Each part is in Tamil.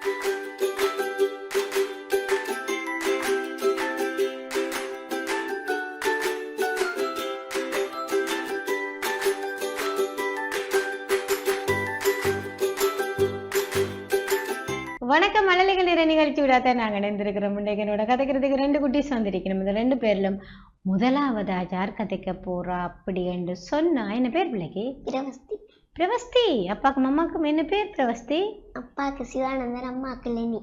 வணக்கம் மழலைகள் நிற நிகழ்ச்சி விடாத நாங்கள் இணைந்திருக்கிறோம். இன்றைக்கு என்னோட கதைக்கிறதுக்கு 2 குட்டீஸ் வந்திருக்கணும். இந்த 2 பேர்லும் முதலாவதா யார் கதைக்க போறா அப்படி என்று சொன்னா என்ன பேர் பிள்ளைக்கு? பிரவஸ்தி. பிரவஸ்தி. அப்பாக்கும் அம்மாக்கும் என்ன பேர் பிரவஸ்தி? அப்பாவுக்கு சிவானந்தன், அம்மாவுக்கு லெனி.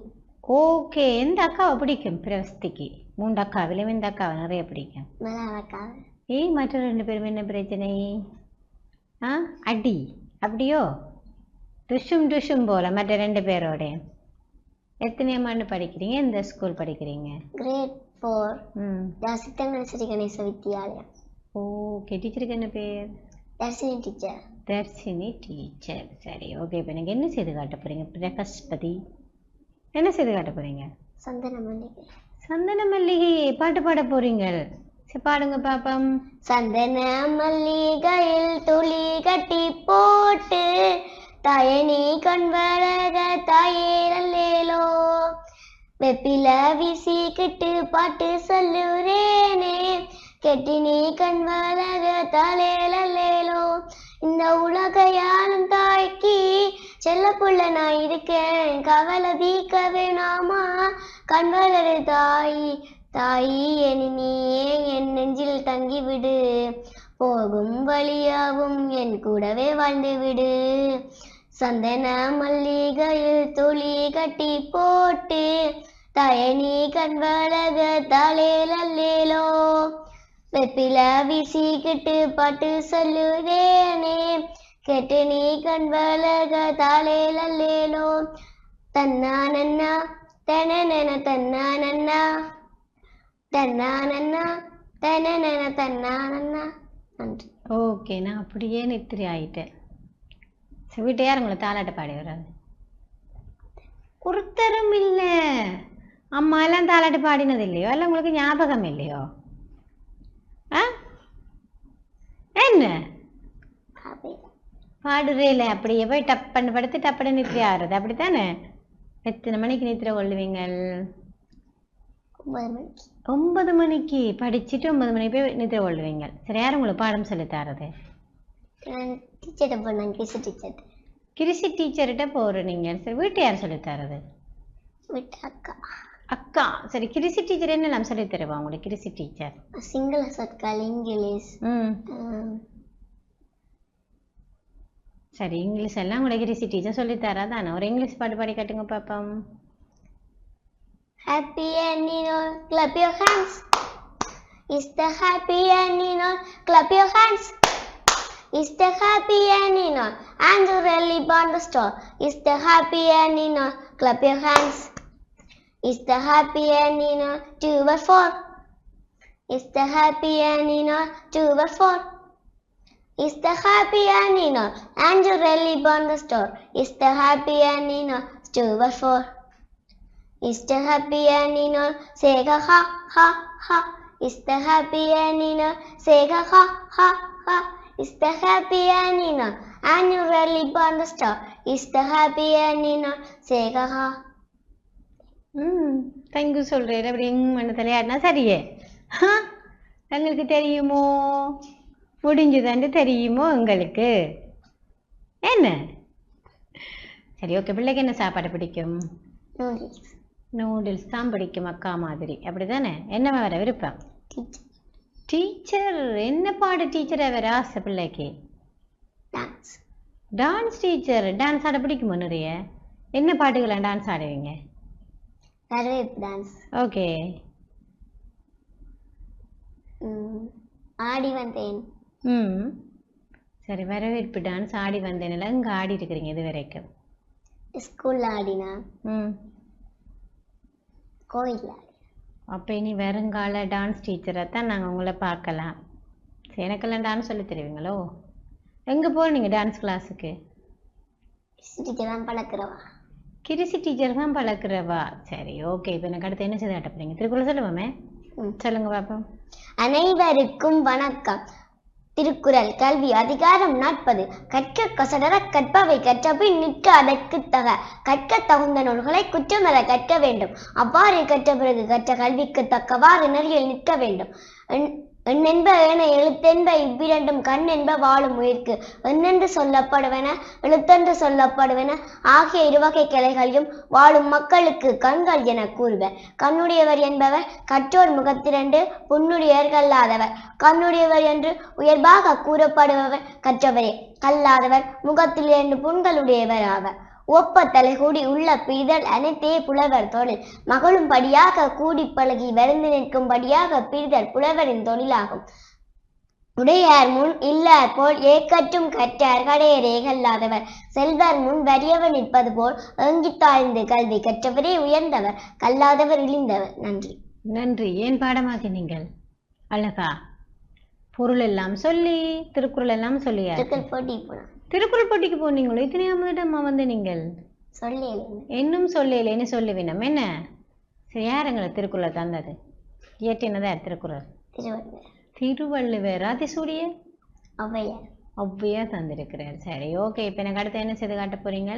ஓகே. எந்த அக்காவை பிடிக்கும் பிரவஸ்திக்கு? 3 அக்காவிலும் எந்த அக்காவை நிறைய பிடிக்கும்? மலாக்காவை. மற்ற 2 பேரும் என்ன பிரச்சனை? அடி அப்படியோ? டுஷும் டுஷும் போல மற்ற 2 பேரோட. எத்தனையாம் ஆண்டு படிக்கிறீங்க? எந்த ஸ்கூல் படிக்கிறீங்க? கிரேட் 4 சித்தங்கணேஸ்வரி கணேச வித்யாலயம். ஓகே. டீச்சருக்கு என்ன பேர்? தர்ஷினி டீச்சர். தர்ஷினி டீச்சர். சரி, ஓகே. இப்போ எனக்கு என்ன செய்து காட்ட போறீங்க பிரகஸ்பதி? என்ன செய்து காட்ட போறீங்க? சந்தன மல்லிகை. சந்தன மல்லிகை பாட்டு பாட போறீங்க. சரி, பாடுங்க பாப்பம். சந்தன மல்லிகையில் துளி கட்டி போட்டு தாயனி கண்வழக தாயே நல்லேலோ, வெப்பில வீசிக்கிட்டு பாட்டு சொல்லுறேனே கெட்டினி கண்வழக தாலே நல்லேலோ, இந்த உலகையாளும் தாய்க்கு செல்ல புள்ள நான் இருக்கேன், கவலை தீக்க வேணாமா கண்வளரு தாயி தாயி நீயே என் நெஞ்சில் தங்கிவிடு, போகும் வழியாவும் என் கூடவே வாழ்ந்து விடு, சந்தன மல்லிகையில் துளி கட்டி போட்டு தயனி கண்வழக தாலே நல்லேலோ, வெப்பில வீசிக்கிட்டு பாட்டு சொல்லுதேனே கெட்டு நீ கண்வழக தாலே நல்லேலோ, தன்னா நன்னா தன தன்னா நன்னா தன்னா நன்னா தன தன்னா நன்னா. நன்றி. ஓகே. நான் அப்படியே நித்திரி ஆயிட்டேன். வீட்டு யார் உங்களை தாலாட்ட பாடி வராது? ஒருத்தரும் இல்லை. அம்மா எல்லாம் தாலாட்டு பாடினது இல்லையோ? இல்லை உங்களுக்கு ஞாபகம் இல்லையோ? என்ன பாடுறே இல்லை? அப்படியே போய் டப்பன்னு படுத்து டப்பன்னு நித்திரி ஆடுறது அப்படித்தானே? எத்தனை மணிக்கு நித்திர கொள்ளுவீங்க? 9 மணிக்கு படிச்சுட்டு 9 மணிக்கு போய் நித்திர கொள்ளுவீங்க. சரி, யார் உங்களுக்கு பாடம் சொல்லி தரது? கிரிசி டீச்சர்கிட்ட போற நீங்க. சரி, வீட்டு யார் சொல்லி தரது? அக்கா. சரி, கிரிசி டீச்சர் என்னெல்லாம் சொல்லி தருவா உங்களுக்கு? கிரிசி டீச்சர் சிங்கள சொற்கள், இங்கிலீஷ். சரி, இங்கிலீஷ் எல்லாம் உங்களுக்கு கிரிசி டீச்சர் சொல்லி தராதானே? ஒரு இங்கிலீஷ் பாட்டு பாடி காட்டுங்க பாப்போம். Happy Annual, clap your hands. It's the happy Annual, clap your hands. It's the happy Annual, and you really born the store. It's the happy Annual, clap your hands. It's the happy Annual, 2/4. It's the happy Annual, 2/4. It's the happy Annual, and you really born the store. It's the happy Annual, 2/4. It's the happy Annual, say ha ha ha ha. It's the happy Annual, say ha ha ha ha. It's the happy Annual, and you really born the star. It's the happy Annual, say ha ha. Thank you சொல்றேன். அப்படி மண்ண தலையாடினா சரியே. எங்களுக்கு தெரியுமோ? முடிஞ்சுதாண்டு தெரியுமோ உங்களுக்கு? என்ன? சரி, ஓகே. பிள்ளைக்கு என்ன சாப்பாடு பிடிக்கும்? நூடுல்ஸ் தான் பிடிக்கும் அக்கா மாதிரி அப்படிதானே? என்ன வர விருப்பம்? டீச்சர். என்ன பாடு டீச்சரை வேற ஆசை பிள்ளைக்கு? Dance teacher. டான்ஸ் ஆட பிடிக்குமோ நிறைய? என்ன பாட்டுகளை டான்ஸ் ஆடுவீங்க? ஓகே. ஆடி வந்தேன். சரி, வரவேற்பு டான்ஸ் ஆடி வந்தேன். இங்க ஆடி இருக்கிறீங்க இது வரைக்கும்? ஸ்கூல்ல ஆடினா, கோயில்ல. அப்போ இனி வருங்கால டான்ஸ் டீச்சரை தான் நாங்கள் உங்களை பார்க்கலாம். எனக்கெல்லாம் டான்ஸ் சொல்லி தருவீங்களோ? எங்கே போகிறீங்க டான்ஸ் கிளாஸுக்கு? டீச்சர் தான் பழக்கிறவா. கிரிசி டீச்சர் தான் பழக்கிறவா. சரி, ஓகே. இப்போ எனக்கு அடுத்து என்ன செய்து காட்ட போறீங்க? திருக்குறள் சொல்லுவோமே. சொல்லுங்க பாப்போம். அனைவருக்கும் வணக்கம். திருக்குறள் கல்வி அதிகாரம் 40. கற்க கசடர கற்பவை கற்றபின் நிற்க அதற்கு தக. கற்க தகுந்த நூல்களை குற்றமற கற்க வேண்டும். அவ்வாறு கற்ற பிறகு கற்ற கல்விக்கு தக்கவாறு நெறியில் நிற்க வேண்டும். எண்ணென்ப ஏன எழுத்தென்ப இவ்விரண்டும் கண் என்ப வாழும் உயிர்க்கு. எண்ணென்று சொல்லப்படுவன எழுத்தென்று சொல்லப்படுவன ஆகிய இருவகை கிளைகளையும் வாழும் மக்களுக்கு கண்கள் என கூறுவர். கண்ணுடையவர் என்பவர் கற்றோர் முகத்திரண்டு புண்ணுடையவர் கல்லாதவர். கண்ணுடையவர் என்று உயர்வாக கூறப்படுபவர் கற்றவரே. கல்லாதவர் முகத்தில் 2 புண்களுடையவர் ஆவர். ஒப்ப தலைகூடி உள்ள பிரிதல் அனைத்தே புலவர் தொழில். மகளும்படியாக கூடி பழகி வருந்து நிற்கும்படியாக பிரிதல் புலவரின் தொழிலாகும். உடையார் முன் இல்லார் போல் ஏக்கற்றும் கற்றார் கடையரே கல்லாதவர். செல்வர் முன் வறியவர் நிற்பது போல் ஏங்கி தாழ்ந்து கல்வி கற்றவரே உயர்ந்தவர். கல்லாதவர் இழிந்தவர். நன்றி. நன்றி. ஏன் பாடமாக்கினீங்கள்? அழகா பொருள் எல்லாம் சொல்லி திருக்குறள் எல்லாம் சொல்லியா? திருக்குறள் போட்டிக்கு போனீங்களோ? இத்தனையாம் இடமா வந்து நீங்கள் இன்னும் சொல்லலைன்னு சொல்லுவினம் என்ன? சரி, யார் எங்களை திருக்குறளை தந்தது? இயற்றினதா திருக்குறள்? திருவள்ளுவர். அதிசூடிய ஔவையார் தந்திருக்கிறார். சரி, ஓகே. இப்ப எனக்கு அடுத்து என்ன செய்து காட்ட போறீங்க?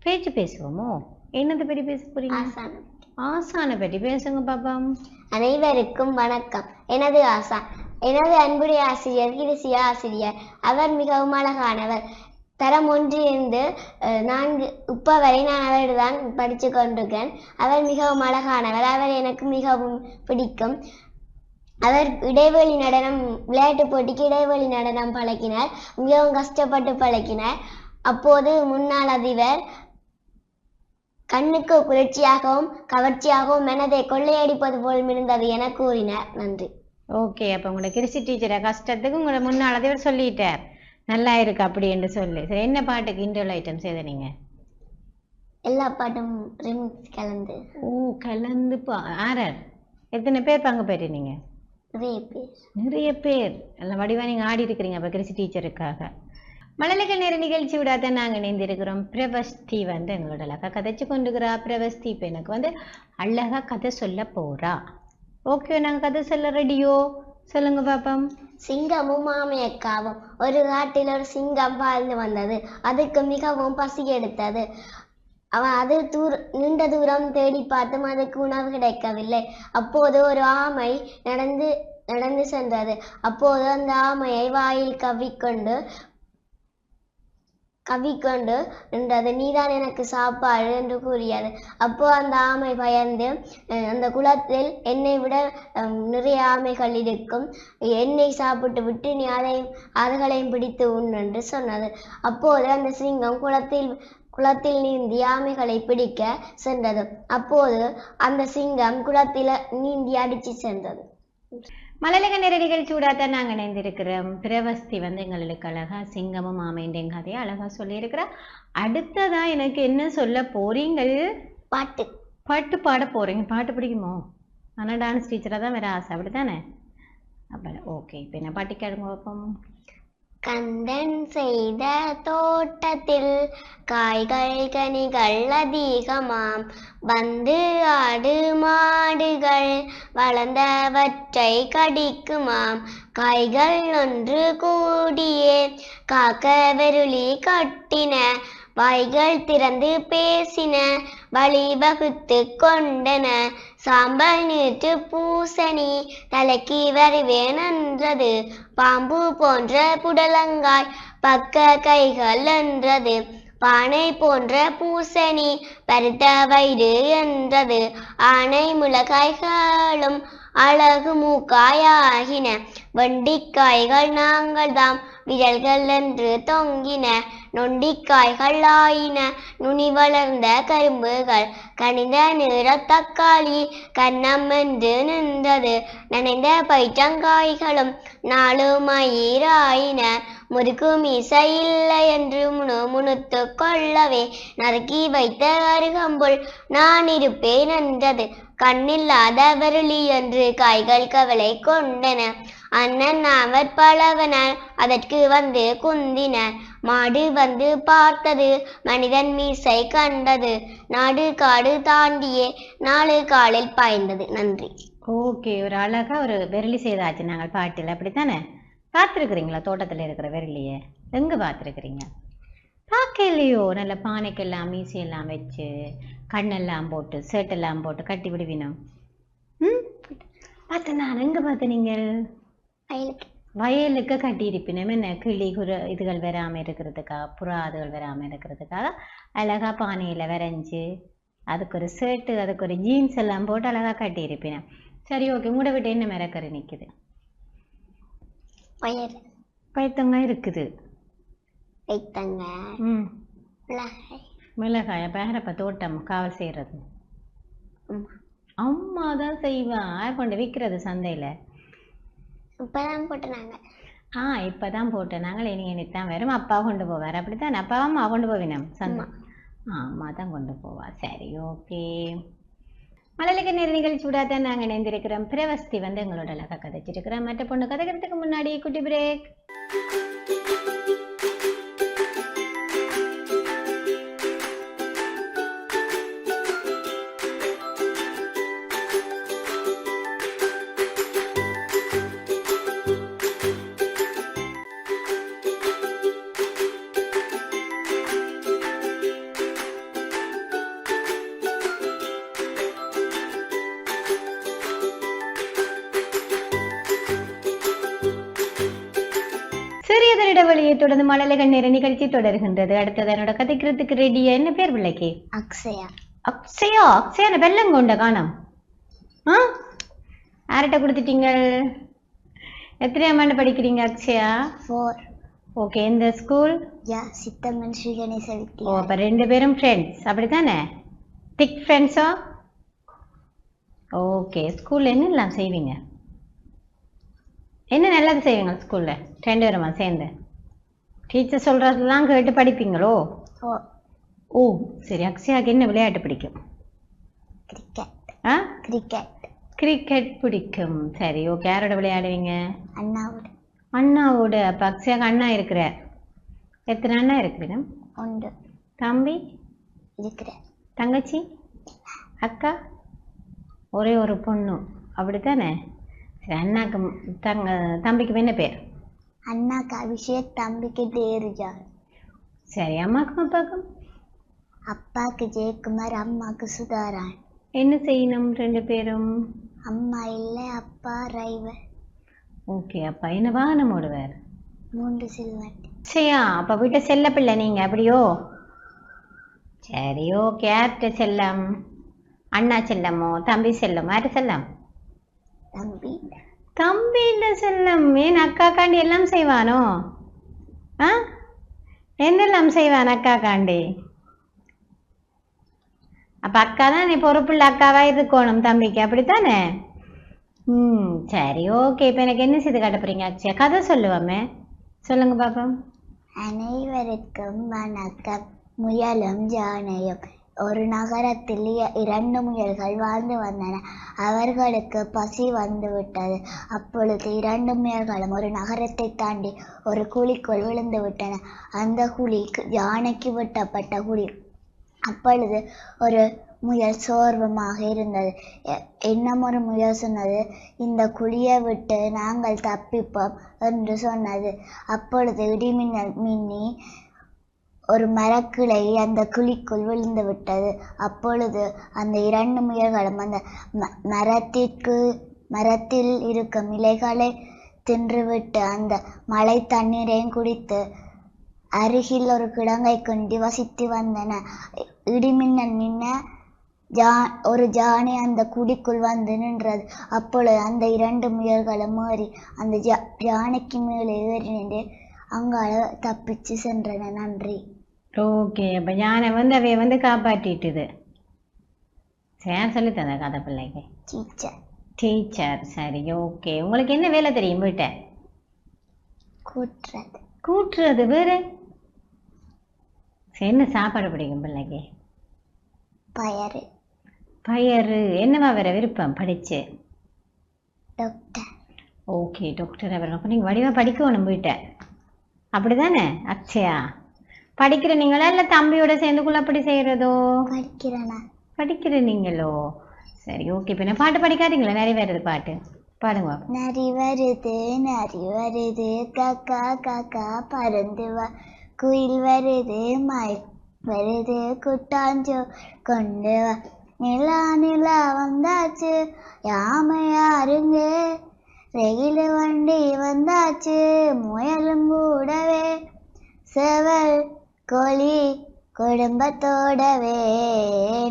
பேச்சு பேசுவோமோ? என்னத்தை பற்றி பேச போறீங்க? ஆசானை பற்றி பேசுங்க பாப்பா. அனைவருக்கும் வணக்கம். எனது ஆசான் எனது அன்புடைய ஆசிரியர் கிருசியா ஆசிரியர். அவர் மிகவும் அழகானவர். தரம் 1 இருந்து 4 இப்ப வரை நான் அவரிடம் படித்து கொண்டிருக்கேன். அவர் மிகவும் அழகானவர். அவர் எனக்கு மிகவும் பிடிக்கும். அவர் இடைவெளி நடனம், விளையாட்டு போட்டிக்கு இடைவெளி நடனம் பழக்கினார். மிகவும் கஷ்டப்பட்டு பழக்கினார். அப்போது முன்னாள் அதிபர் கண்ணுக்கு குளிர்ச்சியாகவும் கவர்ச்சியாகவும் மனதை கொள்ளையடிப்பது போல் இருந்தது என கூறினார். நன்றி. ஓகே. அப்ப உங்களோட கிருஷி டீச்சரை கஷ்டத்துக்கு உங்களோட முன்னாள் அதிபர் சொல்லிட்டார் நல்லா இருக்கு அப்படி என்று சொல்லி. சரி, என்ன பாட்டுக்கு இன்டர்வல் ஐட்டம் செய்த நீங்க? எல்லா பாட்டும் கலந்து. ஓ, கலந்து. ஆரர் எத்தனை பேர் பங்கு பெற்றீங்க? நிறைய பேர். நல்ல வடிவா நீங்க ஆடி இருக்கிறீங்க அப்ப கிருஷி டீச்சருக்காக. மழலைகள் நேர நிகழ்ச்சி விடாத நாங்கள் இணைந்திருக்கிறோம். பிரவஸ்தி வந்து எங்களோட அழகா கதைச்சு கொண்டுக்கிறா. பிரவஸ்தி இப்ப எனக்கு வந்து அழகா கதை சொல்ல போறா. ஓகே, நாங்க கதை சொல்ல ரெடியோ? சொல்லுங்க பாப்பம். சிங்கமும் மாமியக்காவும். ஒரு காட்டில் ஒரு சிங்கம் வாழ்ந்து வந்தது. அதுக்கு மிகவும் பசி எடுத்தது. அது நீண்ட தூரம் தேடி பார்த்தும் அதுக்கு உணவு கிடைக்கவில்லை. அப்போது ஒரு ஆமை நடந்து சென்றது. அப்போது அந்த ஆமையை வாயில் கவ்விக்கொண்டு நின்றது. நீதான் எனக்கு சாப்பாடு என்று கூறியது. அப்போ அந்த ஆமை பயந்து அந்த குளத்தில் என்னை விட நிறைய ஆமைகள் இருக்கும், என்னை சாப்பிட்டு விட்டு நீ அதுகளையும் பிடித்து உண் என்று சொன்னது. அப்போது அந்த சிங்கம் குளத்தில் நீந்தி ஆமைகளை பிடிக்க சென்றது. அப்போது அந்த சிங்கம் குளத்தில் நீந்தி அடிச்சு சென்றது. மழலைகள் நேர நிகழ்ச்சி விடாத நாங்கள் இணைந்திருக்கிறோம். பிரவஸ்தி வந்து எங்களுக்கு அழகா சிங்கமும் ஆமையின் கதையை அழகா சொல்லியிருக்கிறா. அடுத்ததா எனக்கு என்ன சொல்ல போறீங்கள்? பாட்டு பாட போறீங்க. பாட்டு பிடிக்குமோ? ஆனால் டான்ஸ் டீச்சராக தான் வேற ஆசை, அப்படித்தானே? அப்ப ஓகே. இப்போ என்ன பாட்டு கேளுங்க பார்ப்போம். கந்தன் செய்த தோட்டத்தில் காய்கள் கனிகள் அதிகமாம். வந்து ஆடு மாடுகள் வளர்ந்தவற்றை கடிக்குமாம். காய்கள் ஒன்று கூடியே காக்க வெருளி கட்டின. வாய்கள் திறந்து பேசின, வழி வகுத்து கொண்டன. சாம்பல் நீட்டு பூசணி தலைக்கு வருவேன் என்றது. பாம்பு போன்ற புடலங்காய் பக்க கைகள் என்றது. பானை போன்ற பூசணி பருத்த வயிறு என்றது. ஆனை மிளகாய்களும் அழகு மூக்காயாகின. வெண்டிக்காய்கள் நாங்கள் தாம் விரல்கள் என்று தொங்கின. நொண்டிக்காய்கள் ஆயின நுனி வளர்ந்த கரும்புகள். கனிந்த நிற தக்காளி கன்னம் என்று நின்றது. நனைந்த பைற்றங்காய்களும் 4 மயிராயின. முறுக்கு மீசை இல்லை என்று முணுத்து கொள்ளவே நறுக்கி வைத்த அருகம்புல் நான் இருப்பேன் என்றது. கண்ணில்லாத வருளி என்று காய்கள் கவலை கொண்டன. அண்ணன் அவர் பலவனர் அதற்கு வந்து குந்தினர். மாடு வந்து பார்த்தது, மனிதன் மீசை கண்டது. நாடு காடு தாண்டியே 4 காலில் பாய்ந்தது. நன்றி. ஓகே, ஒரு அழகா ஒரு வெரளி செய்தாச்சு நாங்கள் பாட்டில், அப்படித்தானே? பார்த்துருக்குறீங்களா தோட்டத்தில் இருக்கிற விரலியே? எங்கே பார்த்துருக்குறீங்க? பார்க்கலையோ? நல்ல பானைக்கெல்லாம் மீசையெல்லாம் வச்சு கண்ணெல்லாம் போட்டு சேட்டெல்லாம் போட்டு கட்டி விடுவினோம். ம், பார்த்தேன் நான். எங்கே பார்த்தேன் நீங்கள்? வயலுக்கு கட்டியிருப்பினும். என்ன கிளி இதுகள் வராமல் இருக்கிறதுக்காக, புறா அதுகள் வராமல் இருக்கிறதுக்காக அழகாக பானையில் வரைஞ்சி அதுக்கு ஒரு ஷர்ட்டு அதுக்கு ஒரு ஜீன்ஸ் எல்லாம் போட்டு அழகாக கட்டியிருப்பினேன். சரி, ஓகே. உங்களோட வீட்டு என்ன மரக்கறி நிற்குது? பயத்தங்காய் இருக்குது. மிளகாய் பேரப்ப தோட்டம் காவல் செய்யறது அம்மா தான் செய்வா. கொண்டு விற்கிறது சந்தையில். இப்பதான் போட்டுனாங்க. இப்பதான் போட்டேன். நாங்கள் இனித்தான் வரும். அப்பா கொண்டு போவார். அப்படித்தான் அப்பாவும் அம்மா கொண்டு போவினோம் சந்தை. அம்மா தான் கொண்டு போவா. சரி, ஓகே. மழலைக்கு நேர நிகழ்ச்சி விடாதான் நாங்கள் இணைந்திருக்கிறோம். பிரவஸ்தி வந்து எங்களோட அழகாக கதைச்சிருக்கிறோம். மற்ற பொண்ணு கதைக்கிறதுக்கு முன்னாடி குட்டி பிரேக். இடைவெளியை தொடர்ந்து மழலைகள் நேர நிகழ்ச்சி தொடர்கின்றது. அடுத்தது என்னோட கதைக்கிறதுக்கு ரெடியா? என்ன பேர் பிள்ளைக்கு? அக்ஷயா. அக்ஷயா? அக்ஷயா வெள்ளம் கொண்ட காணம். யார்கிட்ட கொடுத்துட்டீங்க? எத்தனையாம் ஆண்டு படிக்கிறீங்க அக்ஷயா? 4. ஓகே. எந்த ஸ்கூல்? சித்தம்மன் ஸ்ரீ கணேச வித்யாலயா. ஓ, அப்ப 2 பேரும் ஃப்ரெண்ட்ஸ் அப்படித்தானே? திக் ஃப்ரெண்ட்ஸா? ஓகே. ஸ்கூல்ல என்னெல்லாம் செய்வீங்க? என்ன நல்லது செய்வீங்க ஸ்கூல்ல 2 பேருமா சேர்ந்து? டீச்சர் சொல்றதெல்லாம் கேட்டு படிப்பீங்களோ? ஓ, சரி. அக்ஷயாக்கு என்ன விளையாட்டு பிடிக்கும்? கிரிக்கெட் பிடிக்கும். சரி, ஓகே. யாரோட விளையாடுவீங்க? அண்ணாவோட. அப்ப அக்ஷயாக்கு அண்ணா இருக்கிற. எத்தனை அண்ணா இருக்கிறீங்க? 1. தம்பி இருக்கிற. தங்கச்சி? அக்கா? ஒரே ஒரு பொண்ணு அப்படித்தானே? சரி. அண்ணாக்கு தம்பிக்கு என்ன பேர்? அண்ணாக்கு அபிஷேக், தம்பிக்கு தேருஜா. சரி. அம்மாக்கும் அப்பாக்கும்? அப்பாக்கு ஜெயக்குமார், அம்மாக்கு சுதாரான். என்ன செய்யணும் 2 பேரும்? அம்மா இல்லை, அப்பா டிரைவர். ஓகே. அப்பா என்ன வாகனம் ஓடுவார்? 3 சில்வண்டி. சரியா? அப்ப வீட்டை செல்ல பிள்ளை நீங்க அப்படியோ? சரி, ஓகே. யார்கிட்ட செல்லம்? அண்ணா செல்லமோ தம்பி செல்லமோ? யார்கிட்ட செல்லம்? தம்பி இல்ல செல்லம். ஏன் அக்கா காண்டி எல்லாம் செய்வானோ? என்னெல்லாம் செய்வான் அக்கா காண்டி? அப்ப அக்கா தான் நீ பொறுப்புள்ள அக்காவா இருக்கணும் தம்பிக்கு அப்படித்தானே? சரி, ஓகே. இப்ப எனக்கு என்ன செய்து காட்ட போறீங்க அக்ஷயா? கதை சொல்லுவாமே, சொல்லுங்க பாப்போம். அனைவருக்கும் வணக்கம். முயலும் யானையும். ஒரு நகரத்தில் 2 முயல்கள் வாழ்ந்து வந்தன. அவர்களுக்கு பசி வந்து விட்டது. அப்பொழுது 2 முயல்களும் ஒரு நகரத்தை தாண்டி ஒரு குழிக்குள் விழுந்து விட்டன. அந்த குழி யானைக்கு வெட்டப்பட்ட குழி. அப்பொழுது ஒரு முயல் சோர்வமாக இருந்தது. இன்னும் ஒரு முயல் சொன்னது, இந்த குழியை விட்டு நாங்கள் தப்பிப்போம் என்று சொன்னது. அப்பொழுது இடிமின்னல் மின்னி ஒரு மரக்கிளை அந்த குழிக்குள் விழுந்து விட்டது. அப்பொழுது அந்த 2 முயல்களும் அந்த மரத்தில் இருக்கும் இலைகளை தின்றுவிட்டு அந்த மழை தண்ணீரையும் குடித்து அருகில் ஒரு கிடங்கை கொண்டு வசித்து வந்தன. இடிமின்னல் நின்ன ஒரு ஜானை அந்த குடிக்குள் வந்து நின்றது. அப்பொழுது அந்த 2 முயல்களும் ஏறி அந்த யானைக்கு மேலே ஏறி நின்று அங்கால தப்பிச்சு சென்றன. நன்றி. ஓகே. அப்ப யானை வந்து அவைய காப்பாற்றிட்டுது. சரி, சொல்லி தந்த கதை பிள்ளைக்கு? டீச்சர். சரி, ஓகே. உங்களுக்கு என்ன வேலை தெரியும் வீட்டை? கூட்டுறது. வேற என்ன சாப்பாடு பிடிக்கும் பிள்ளைக்கு? பயறு. என்னவா வேற விருப்பம் படிச்சு? டாக்டர். Okay, doctor. அப்ப நீங்க வடிவா படிக்கணும் வீட்டை அப்படிதானே அக்ஷயா? படிக்கிற நீங்களா இல்ல தம்பியோட சேர்ந்துக்குள்ள அப்படி செய்யறதோ? படிக்கிற நீங்களோ? சரி, ஓகே. இப்ப பாட்டு படிக்காதீங்களா? நிறைய பேர் பாட்டு பாடுங்க. நரி வருது காக்கா காக்கா பறந்து வா, குயில் வருது மயில் வருது குட்டாஞ்சோ கொண்டு வா, நிலா நிலா வந்தாச்சு யாமை யாருங்க, ரயில் வண்டி வந்தாச்சு முயலும் கூடவே, சேவல் கோழி குடும்பத்தோடவே,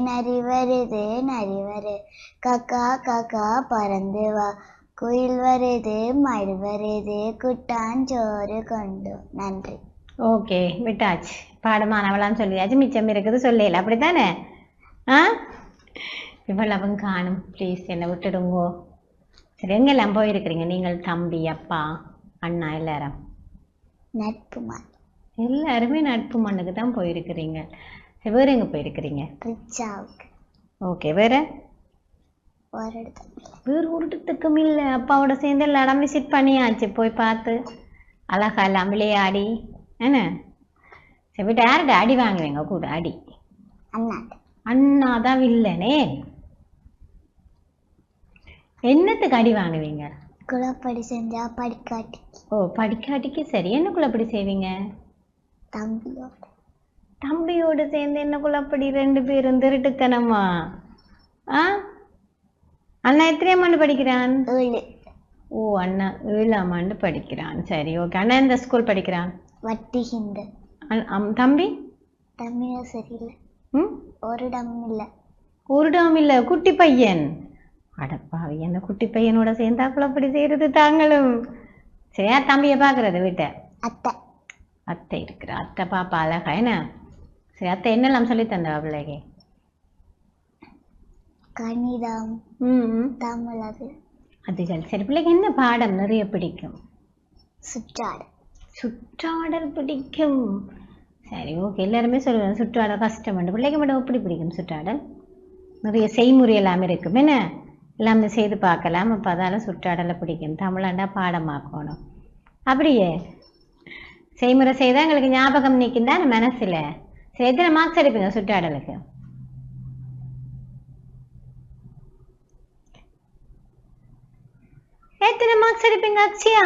நரி வருது காக்கா காக்கா பறந்து வா, குயில் வருது மயில் வருது குட்டாஞ்சோறு கொண்டு. நன்றி. ஓகே, விட்டாச்சு. பாடமானவளான்னு சொல்லியாச்சு, மிச்சம் இருக்குது சொல்லல, அப்படித்தானே? ஆ, இவ்வளவும் காணும். ப்ளீஸ் என்னை விட்டுடுங்கோ. சரி, எங்கெல்லாம் போயிருக்கிறீங்க நீங்கள்? தம்பி, அப்பா, அண்ணா எல்லாரும்? நட்பு மண். எல்லாருமே நட்பு மண்ணுக்கு தான் போயிருக்கிறீங்க. சரி, வேற எங்க போயிருக்கிறீங்க? ரிச்சாவுக்கு. ஓகே, வேற? வேறு ஒரு இடத்துக்கும் இல்லை. அப்பாவோட சேர்ந்து எல்லா இடம் விசிட் பண்ணியாச்சு, போய் பார்த்து அழகா எல்லாம் விளையாடி. என்ன சரி, விட்டு யார்கிட்ட அடி வாங்குவீங்க கூட? அடி அண்ணா தான் இல்லனே. என்னத்துக்கு அடி வாங்குவீங்க? குளப்படி செஞ்சா படிக்காட்டி. ஓ, படிக்காட்டிக்கு. சரி, என்ன குளப்படி செய்வீங்க? தம்பியோடு சேர்ந்து என்ன குளப்படி? 2 பேரும் திருட்டுத்தனமா? அண்ணா எத்தனையாம் ஆண்டு படிக்கிறான்? ஓ, அண்ணா 7ஆம் ஆண்டு படிக்கிறான். சரி, ஓகே. அண்ணா எந்த ஸ்கூல் படிக்கிறான்? வட்டி ஹிந்து. தம்பி? தம்பியும் சரியில்லை. ஒரு டம் இல்லை, குட்டி பையன். அடப்பாவி, என்ன குட்டி பையனோட சேர்ந்தா குளப்படி செய்யறது தாங்களும். சரியா, தம்பியை பாக்குறது வீட்டை? அத்தை இருக்கிற அத்தை பாப்பா அழகா. என்ன சரி, அத்தை என்னெல்லாம் சொல்லி தந்தா பிள்ளைக்கு? கணிதம், தமிழ். அது சரி. பிள்ளைக்கு என்ன பாடம் நிறைய பிடிக்கும்? சுற்றாடல் பிடிக்கும். சரி, ஓகே. எல்லாருமே சொல்லுவாங்க சுற்றாடல் கஷ்டம். பிள்ளைக்கு மட்டும் எப்படி பிடிக்கும் சுற்றாடல்? நிறைய செய்முறை எல்லாமே இருக்கும். என்ன எல்லாமே செய்து பார்க்கலாம். அப்போ அதால சுற்றாடலை பிடிக்கும். தமிழாண்டா பாடமாக்கணும். அப்படியே செய்முறை செய்தால் எங்களுக்கு ஞாபகம் நிற்கும் தானே மனசில். சரி, எத்தனை மார்க்ஸ் எடுப்பீங்க சுற்றாடலுக்கு? எத்தனை மார்க்ஸ் எடுப்பீங்க அக்ஷயா?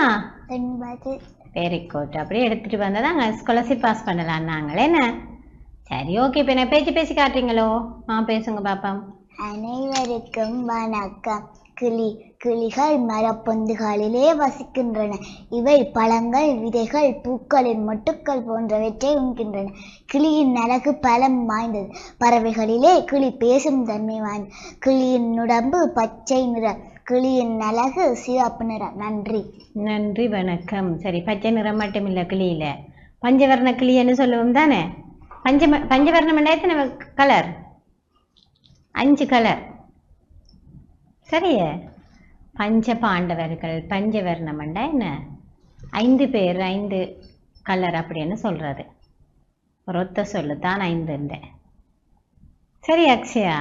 80. Very good. அப்படியே எடுத்துட்டு வந்தால் தான் ஸ்காலர்ஷிப் பாஸ் பண்ணலாம் நாங்கள். என்ன சரி, ஓகே. இப்போ என்ன பேசி காட்டுறீங்களோ? பேசுங்க பாப்பா. அனைவருக்கும் வணக்கம். கிளிகள் மரப்பொந்துகளிலே வசிக்கின்றன. இவை பழங்கள், விதைகள், பூக்களின் மொட்டுக்கள் போன்றவற்றை உண்கின்றன. கிளியின் அழகு பலம் வாய்ந்தது. பறவைகளிலே கிளி பேசும் தன்மை வாய்ந்தது. கிளியின் உடம்பு பச்சை நிறம். கிளியின் அழகு சிவப்பு நிறம். நன்றி, வணக்கம். சரி, பச்சை நிறம் மட்டும் இல்லை, கிளியில பஞ்சவர்ண கிளின்னு சொல்லுவோம் தானே? பஞ்சவர்ணம் எத்தனை கலர்? 5 கலர். சரியே. பஞ்ச பாண்டவர்கள் பஞ்சவர்ணம்ண்டா என்ன? 5 பேர், 5 கலர் அப்படின்னு சொல்றது. ஒத்த சொல்லு தான் 5. சரி அக்ஷயா.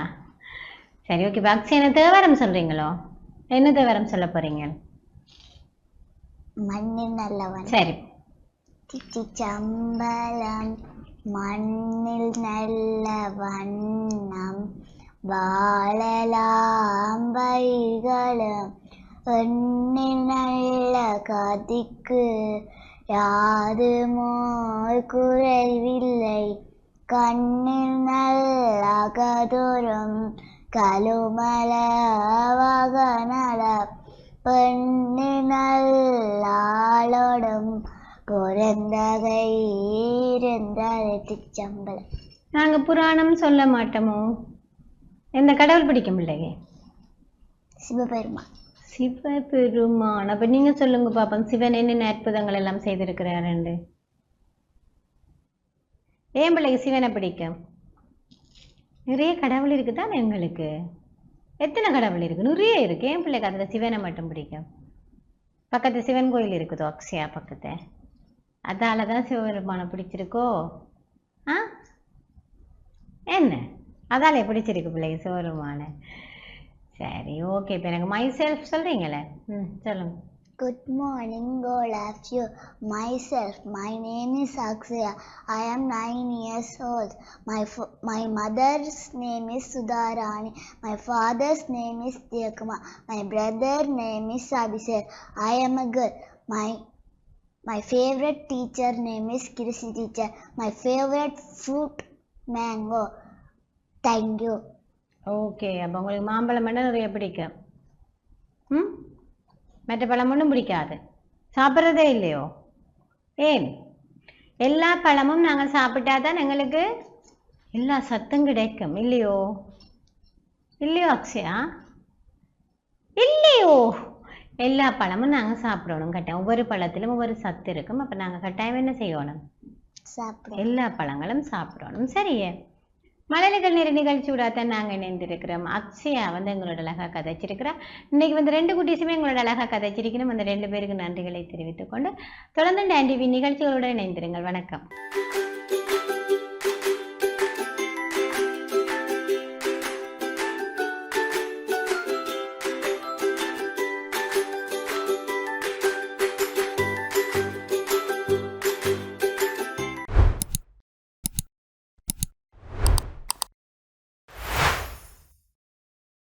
சரி, ஓகே. அக்ஷயா தேவாரம் சொல்றீங்களோ? என்ன தேவாரம் சொல்ல போறீங்க? மண்ணில் நல்லவன். சரி. சம்பளம் மண்ணில் நல்ல வண்ணம் வாழலாம் வைகளும் எண்ணில் நல்ல கதிக்கு யாதுமோர் குறைவில்லை கண்ணில் நல்ல கதோறும் கலுமல வகநல பெண்ணில் நல்லாளோடும் பொறந்தகை இருந்தால் சம்பளம். நாங்க புராணம் சொல்ல மாட்டோமோ? எந்த கடவுள் பிடிக்கும் பிள்ளைங்க? சிவபெருமான். சிவபெருமான். அப்ப நீங்க சொல்லுங்க பாப்போம், சிவன் என்னென்ன அற்புதங்கள் எல்லாம் செய்திருக்கிறாரு? ஏன் பிள்ளைக்கு சிவனை பிடிக்கும்? நிறைய கடவுள் இருக்குதானே எங்களுக்கு? எத்தனை கடவுள் இருக்கு? நிறைய இருக்கு. ஏன் பிள்ளைக்கு அதுல சிவனை மட்டும் பிடிக்கும்? பக்கத்து சிவன் கோயில் இருக்குதோ அக்ஷயா பக்கத்து, அதாலதான் சிவபெருமானை பிடிச்சிருக்கோ? என்ன அதால பிடிச்சிருக்கு பிள்ளைக்கு சிவபெருமானை? சரி, ஓகே. இப்போ எனக்கு மை செல்ஃப் சொல்றீங்களே? சொல்லுங்க. Good morning, all of you. Myself, my name is Akshaya. I am 9 years old. My mother's name is Sudharani. My father's name is Diyakumar. My brother's name is Abhishek. I am a girl. My favorite teacher name is Kirsi teacher. My favorite fruit, mango. Thank you. Okay, அப்போ உங்களுக்கு மாம்பழம் மட்டும் நிறைய பிடிக்கும். ம், மற்ற பழம் ஒன்றும் பிடிக்காது, சாப்பிட்றதே இல்லையோ? ஏன்? எல்லா பழமும் நாங்கள் சாப்பிட்டா தான் எங்களுக்கு எல்லா சத்தும் கிடைக்கும், இல்லையோ? இல்லையோ அக்ஷயா? இல்லையோ? எல்லா பழமும் நாங்கள் சாப்பிடணும் கட்டாயம். ஒவ்வொரு பழத்திலும் ஒவ்வொரு சத்து இருக்கும். அப்போ நாங்கள் கட்டாயம் என்ன செய்யணும்? எல்லா பழங்களும் சாப்பிடணும். சரியே. மழலைகள் நேர நிகழ்ச்சியோட நாங்கள் இணைந்திருக்கிறோம். அக்ஷயா எங்களோட அழகாக கதைச்சிருக்கிறா. இன்னைக்கு 2 குட்டீஸுமே எங்களோட அழகாக கதைச்சிருக்கணும். அந்த 2 பேருக்கு நன்றிகளை தெரிவித்துக் கொண்டு தொடர்ந்து NTV நிகழ்ச்சிகளோடு இணைந்திருங்கள். வணக்கம்.